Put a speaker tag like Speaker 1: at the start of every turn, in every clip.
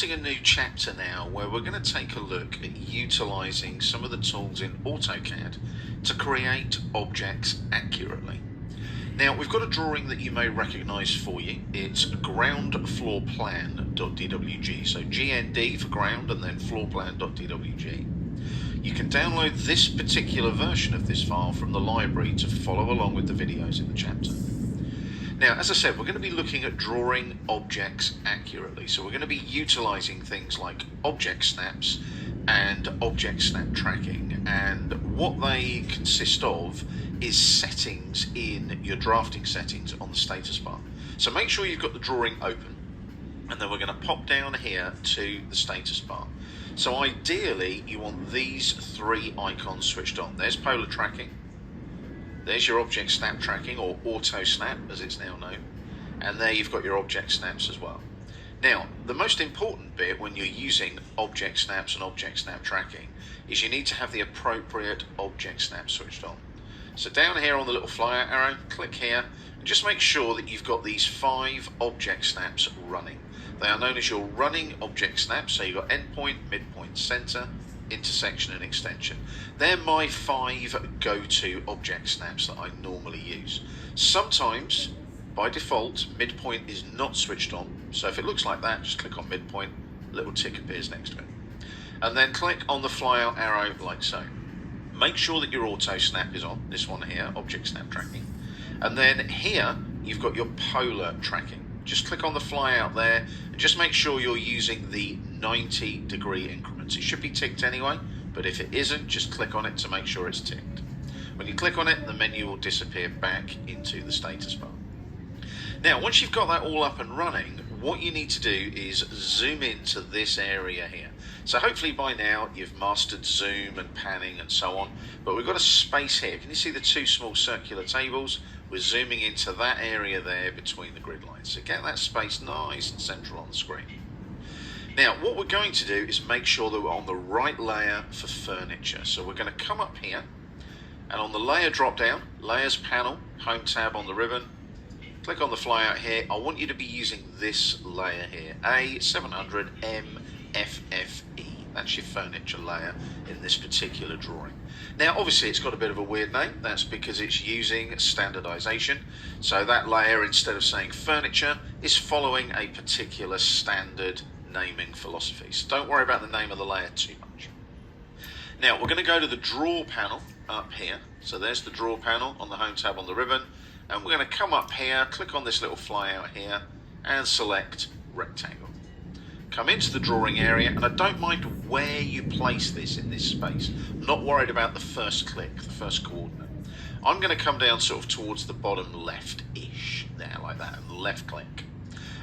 Speaker 1: A new chapter now where we're going to take a look at utilising some of the tools in AutoCAD to create objects accurately. Now we've got a drawing that you may recognise for you. It's groundfloorplan.dwg, so GND for ground and then floorplan.dwg. You can download this particular version of this file from the library to follow along with the videos in the chapter. Now, as I said, we're going to be looking at drawing objects accurately. So we're going to be utilising things like object snaps and object snap tracking. And what they consist of is settings in your drafting settings on the status bar. So make sure you've got the drawing open. And then we're going to pop down here to the status bar. So ideally, you want these three icons switched on. There's polar tracking. There's your object snap tracking, or auto snap as it's now known, and there you've got your object snaps as well. Now, the most important bit when you're using object snaps and object snap tracking is you need to have the appropriate object snap switched on. So down here on the little flyout arrow, click here, and just make sure that you've got these 5 object snaps running. They are known as your running object snaps, so you've got endpoint, midpoint, center, intersection and extension. They're my 5 go-to object snaps that I normally use. Sometimes, by default, midpoint is not switched on, so if it looks like that, just click on midpoint, a little tick appears next to it. And then click on the flyout arrow like so. Make sure that your auto snap is on, this one here, object snap tracking. And then here, you've got your polar tracking. Just click on the flyout there, and just make sure you're using the 90-degree increments. It should be ticked anyway, but if it isn't, just click on it to make sure it's ticked. When you click on it, the menu will disappear back into the status bar. Now, once you've got that all up and running, what you need to do is zoom into this area here. So hopefully by now you've mastered zoom and panning and so on, but we've got a space here. Can you see the 2 small circular tables? We're zooming into that area there between the grid lines. So get that space nice and central on the screen. Now, what we're going to do is make sure that we're on the right layer for furniture. So we're going to come up here, and on the layer drop down, layers panel, home tab on the ribbon, click on the flyout here. I want you to be using this layer here, A700MFFE. That's your furniture layer in this particular drawing. Now, obviously, it's got a bit of a weird name. That's because it's using standardization. So that layer, instead of saying furniture, is following a particular standard naming philosophy. So don't worry about the name of the layer too much. Now, we're going to go to the draw panel up here. So there's the draw panel on the home tab on the ribbon. And we're going to come up here, click on this little flyout here, and select rectangle. Come into the drawing area, and I don't mind where you place this in this space. I'm not worried about the first click, the first coordinate. I'm going to come down sort of towards the bottom left-ish, there, like that, and left click.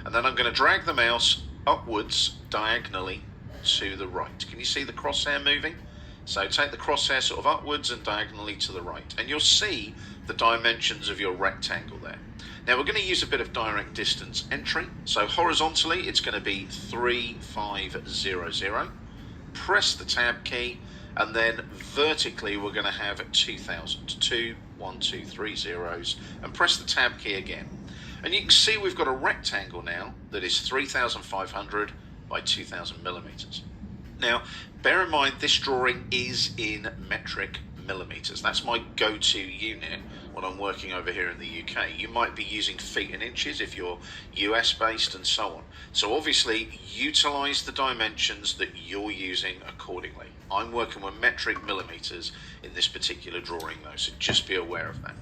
Speaker 1: And then I'm going to drag the mouse upwards, diagonally, to the right. Can you see the crosshair moving? So take the crosshair sort of upwards and diagonally to the right, and you'll see the dimensions of your rectangle there. Now we're going to use a bit of direct distance entry. So horizontally it's going to be 3500. Press the tab key, and then vertically we're going to have 2000, 2, 1, 2, 3 zeros, and press the tab key again. And you can see we've got a rectangle now that is 3500 by 2000 millimeters. Now, bear in mind this drawing is in metric millimeters. That's my go-to unit when I'm working over here in the UK. You might be using feet and inches if you're US based and so on. So obviously utilize the dimensions that you're using accordingly. I'm working with metric millimeters in this particular drawing though, so just be aware of that.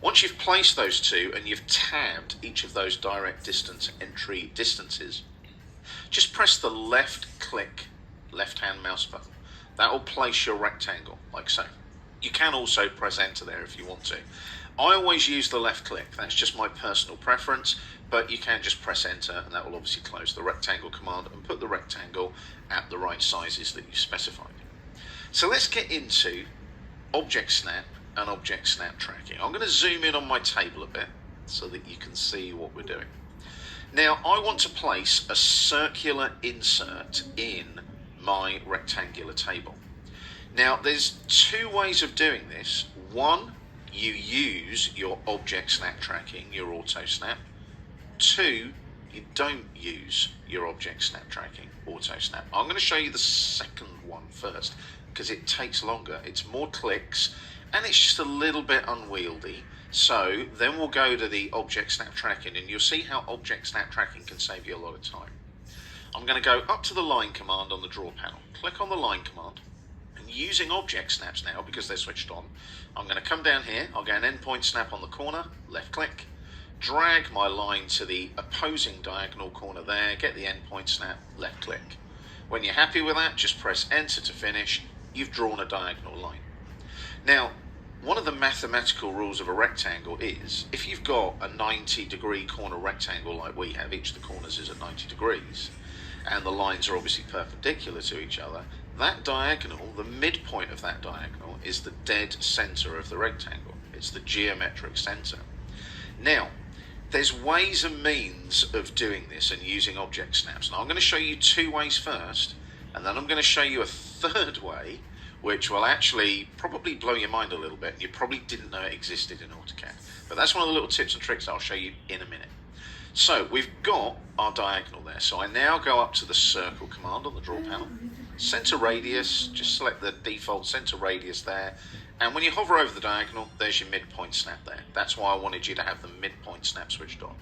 Speaker 1: Once you've placed those two and you've tabbed each of those direct distance entry distances, just press the left click, left hand mouse button. That will place your rectangle like so. You can also press enter there if you want to. I always use the left click, that's just my personal preference, but you can just press enter and that will obviously close the rectangle command and put the rectangle at the right sizes that you specified. So let's get into object snap and object snap tracking. I'm going to zoom in on my table a bit so that you can see what we're doing. Now I want to place a circular insert in my rectangular table. Now there's 2 ways of doing this. One, you use your object snap tracking, your auto snap. 2, you don't use your object snap tracking auto snap. I'm going to show you the second one first because it takes longer, it's more clicks, and it's just a little bit unwieldy. So then we'll go to the object snap tracking, and you'll see how object snap tracking can save you a lot of time. I'm going to go up to the line command on the draw panel, click on the line command, and using object snaps now because they're switched on, I'm going to come down here, I'll get an endpoint snap on the corner, left click, drag my line to the opposing diagonal corner there, get the endpoint snap, left click. When you're happy with that, just press enter to finish. You've drawn a diagonal line. Now, one of the mathematical rules of a rectangle is if you've got a 90-degree corner rectangle like we have, each of the corners is at 90 degrees, and the lines are obviously perpendicular to each other, that diagonal, the midpoint of that diagonal, is the dead center of the rectangle. It's the geometric center. Now, there's ways and means of doing this and using object snaps. Now, I'm going to show you two ways first, and then I'm going to show you a third way, which will actually probably blow your mind a little bit, and you probably didn't know it existed in AutoCAD. But that's one of the little tips and tricks I'll show you in a minute. So we've got our diagonal there. So I now go up to the circle command on the draw panel, center radius, just select the default center radius there, and when you hover over the diagonal, there's your midpoint snap there. That's why I wanted you to have the midpoint snap switched on.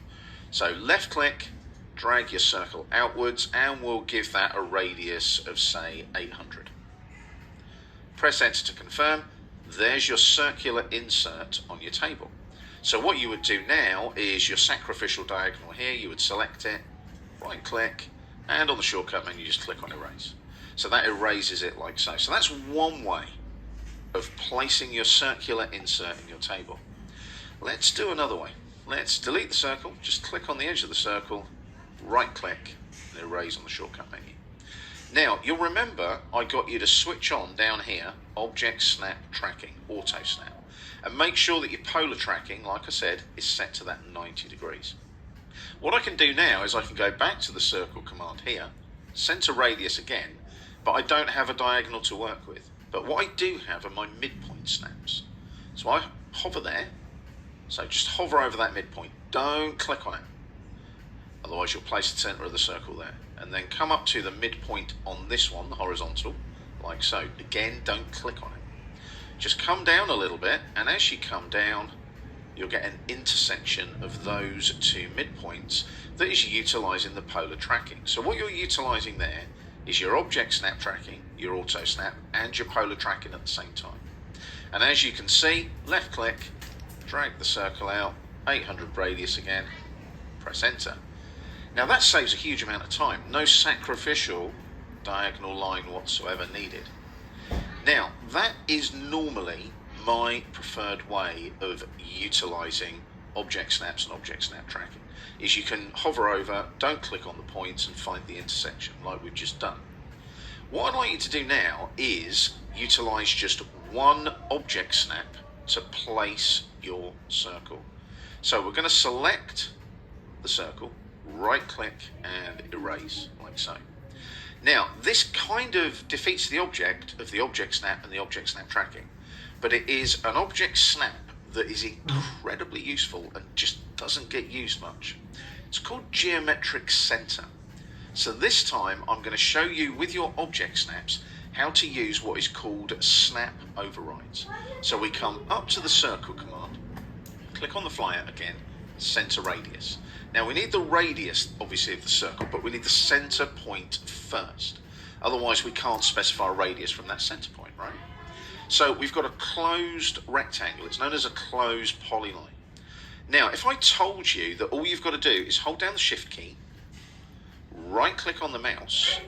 Speaker 1: So left click, drag your circle outwards, and we'll give that a radius of, say, 800. Press enter to confirm. There's your circular insert on your table. So what you would do now is your sacrificial diagonal here, you would select it, right click, and on the shortcut menu just click on erase. So that erases it like so. So that's one way of placing your circular insert in your table. Let's do another way. Let's delete the circle, just click on the edge of the circle, right click, and erase on the shortcut menu. Now, you'll remember I got you to switch on down here, object snap tracking, auto snap, and make sure that your polar tracking, like I said, is set to that 90 degrees. What I can do now is I can go back to the circle command here, center radius again, but I don't have a diagonal to work with. But what I do have are my midpoint snaps. So I hover there, so just hover over that midpoint, don't click on it, otherwise you'll place the center of the circle there. And then come up to the midpoint on this one, the horizontal, like so. Again, don't click on it. Just come down a little bit, and as you come down, you'll get an intersection of those two midpoints that is utilizing the polar tracking. So what you're utilizing there is your object snap tracking, your auto snap, and your polar tracking at the same time. And as you can see, left click, drag the circle out, 800 radius again, press enter. Now that saves a huge amount of time. No sacrificial diagonal line whatsoever needed. Now that is normally my preferred way of utilizing object snaps and object snap tracking, is you can hover over, don't click on the points, and find the intersection like we've just done. What I'd like you to do now is utilize just one object snap to place your circle. So we're going to select the circle, right click and erase like so. Now this kind of defeats the object of the object snap and the object snap tracking, but it is an object snap that is incredibly useful and just doesn't get used much. It's called geometric center. So this time I'm going to show you with your object snaps how to use what is called snap overrides. So we come up to the circle command, click on the flyer again, center radius. Now we need the radius obviously of the circle, but we need the center point first. Otherwise we can't specify a radius from that center point, right? So we've got a closed rectangle. It's known as a closed polyline. Now, if I told you that all you've got to do is hold down the shift key, right click on the mouse,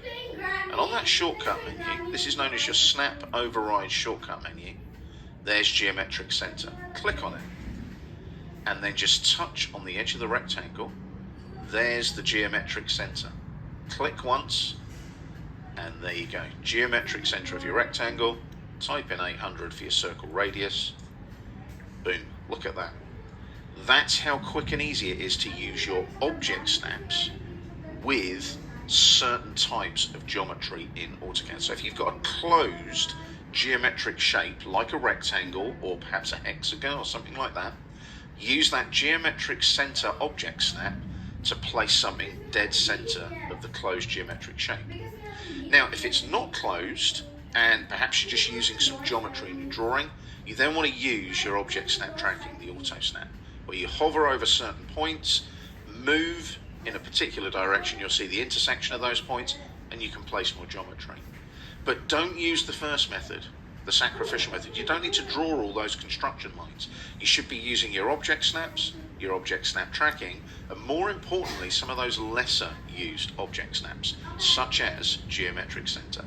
Speaker 1: and on that shortcut menu, this is known as your snap override shortcut menu, there's geometric center. Click on it, and then just touch on the edge of the rectangle. There's the geometric center. Click once, and there you go. Geometric center of your rectangle. Type in 800 for your circle radius. Boom, look at that. That's how quick and easy it is to use your object snaps with certain types of geometry in AutoCAD. So if you've got a closed geometric shape like a rectangle or perhaps a hexagon or something like that, use that geometric center object snap to place something dead center of the closed geometric shape. Now, if it's not closed, and perhaps you're just using some geometry in your drawing, you then want to use your object snap tracking, the auto snap, where you hover over certain points, move in a particular direction, you'll see the intersection of those points, and you can place more geometry. But don't use the first method, the sacrificial method. You don't need to draw all those construction lines. You should be using your object snaps, your object snap tracking, and more importantly, some of those lesser used object snaps, such as geometric center.